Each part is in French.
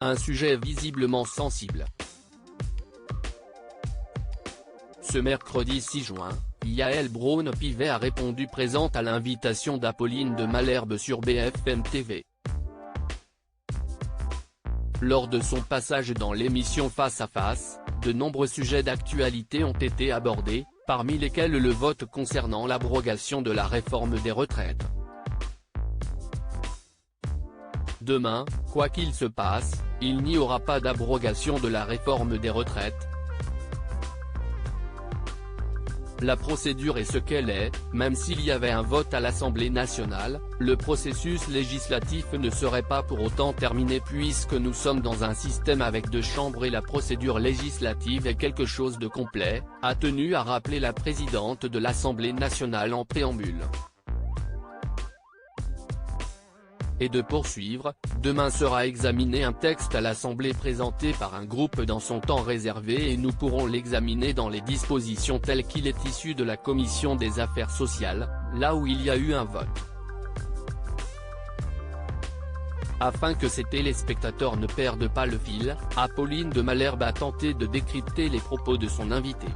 un sujet visiblement sensible. Ce mercredi 6 juin, Yael Braun-Pivet a répondu présente à l'invitation d'Apolline de Malherbe sur BFM TV. Lors de son passage dans l'émission Face à Face, de nombreux sujets d'actualité ont été abordés, parmi lesquels le vote concernant l'abrogation de la réforme des retraites. Demain, quoi qu'il se passe, il n'y aura pas d'abrogation de la réforme des retraites. La procédure est ce qu'elle est, même s'il y avait un vote à l'Assemblée nationale, le processus législatif ne serait pas pour autant terminé puisque nous sommes dans un système avec deux chambres et la procédure législative est quelque chose de complet, a tenu à rappeler la présidente de l'Assemblée nationale en préambule. Et de poursuivre, demain sera examiné un texte à l'Assemblée présenté par un groupe dans son temps réservé et nous pourrons l'examiner dans les dispositions telles qu'il est issu de la Commission des affaires sociales, là où il y a eu un vote. Afin que ces téléspectateurs ne perdent pas le fil, Apolline de Malherbe a tenté de décrypter les propos de son invité.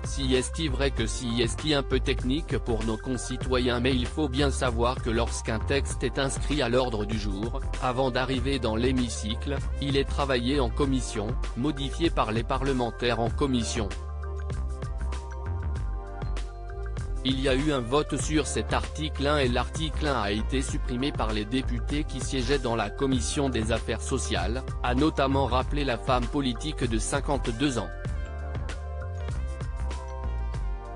Si est-il vrai que si est-il un peu technique pour nos concitoyens, mais il faut bien savoir que lorsqu'un texte est inscrit à l'ordre du jour, avant d'arriver dans l'hémicycle, il est travaillé en commission, modifié par les parlementaires en commission. Il y a eu un vote sur cet article 1 et l'article 1 a été supprimé par les députés qui siégeaient dans la commission des affaires sociales, a notamment rappelé la femme politique de 52 ans.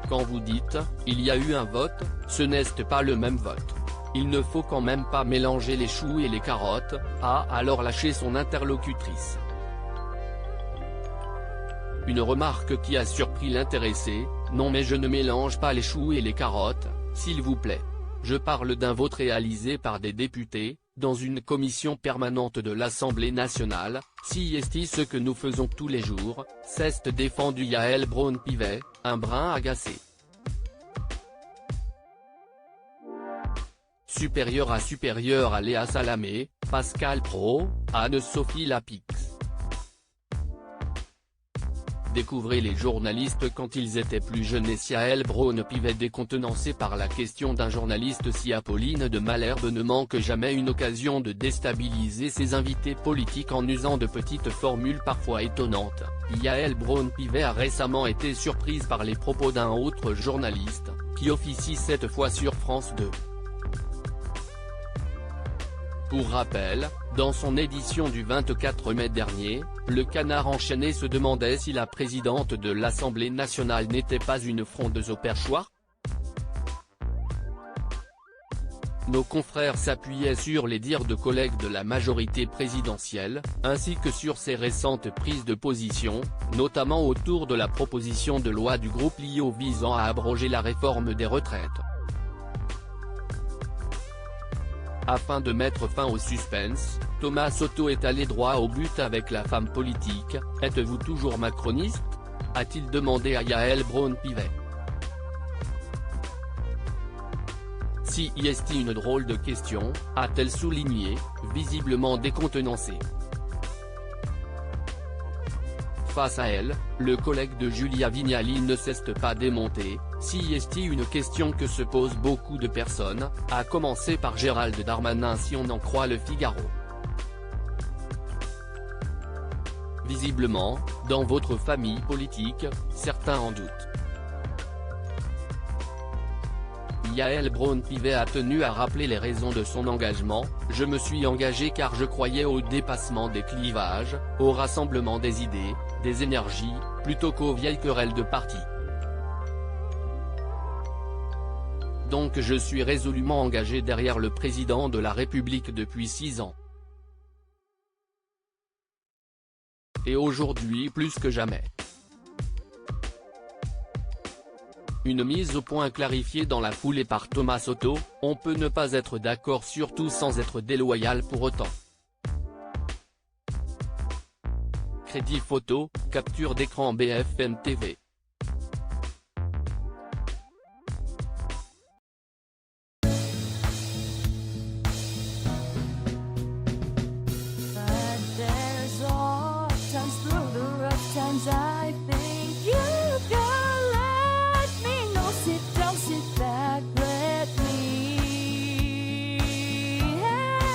Quand vous dites « il y a eu un vote », ce n'est pas le même vote. Il ne faut quand même pas mélanger les choux et les carottes, a alors lâché son interlocutrice. Une remarque qui a surpris l'intéressé, « Non mais je ne mélange pas les choux et les carottes, s'il vous plaît. Je parle d'un vote réalisé par des députés, dans une commission permanente de l'Assemblée nationale, si est ce que nous faisons tous les jours », s'est défendu Yael Braun-Pivet, un brin agacé. Supérieur à Léa Salamé, Pascal Praud, Anne-Sophie Lapix. Découvrez les journalistes quand ils étaient plus jeunes et si Yael Braun-Pivet décontenancée par la question d'un journaliste. Si Apolline de Malherbe ne manque jamais une occasion de déstabiliser ses invités politiques en usant de petites formules parfois étonnantes, Yael Braun-Pivet a récemment été surprise par les propos d'un autre journaliste, qui officie cette fois sur France 2. Pour rappel, dans son édition du 24 mai dernier, le Canard enchaîné se demandait si la présidente de l'Assemblée nationale n'était pas une frondeuse au perchoir. Nos confrères s'appuyaient sur les dires de collègues de la majorité présidentielle, ainsi que sur ses récentes prises de position, notamment autour de la proposition de loi du groupe LIO visant à abroger la réforme des retraites. Afin de mettre fin au suspense, Thomas Soto est allé droit au but avec la femme politique. « Êtes-vous toujours macroniste ?» a-t-il demandé à Yael Braun-Pivet. Si est une drôle de question, a-t-elle souligné, visiblement décontenancée. Face à elle, le collègue de Julia Vignali ne s'est pas démonté. Si est une question que se posent beaucoup de personnes, à commencer par Gérald Darmanin si on en croit Le Figaro. Visiblement, dans votre famille politique, certains en doutent. Yael Braun-Pivet a tenu à rappeler les raisons de son engagement. « Je me suis engagé car je croyais au dépassement des clivages, au rassemblement des idées, des énergies, plutôt qu'aux vieilles querelles de parti. Donc je suis résolument engagé derrière le président de la République depuis 6 ans. Et aujourd'hui plus que jamais. » Une mise au point clarifiée dans la foulée par Thomas Soto, on peut ne pas être d'accord sur tout sans être déloyal pour autant. Crédit photo, capture d'écran BFM TV. Sometimes I think you can let me know. Sit down, sit back, let me help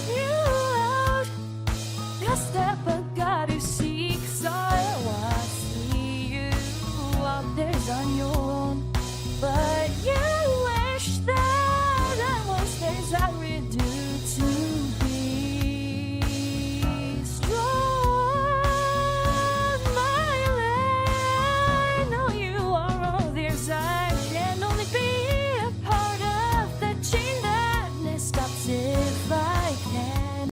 you out. Just step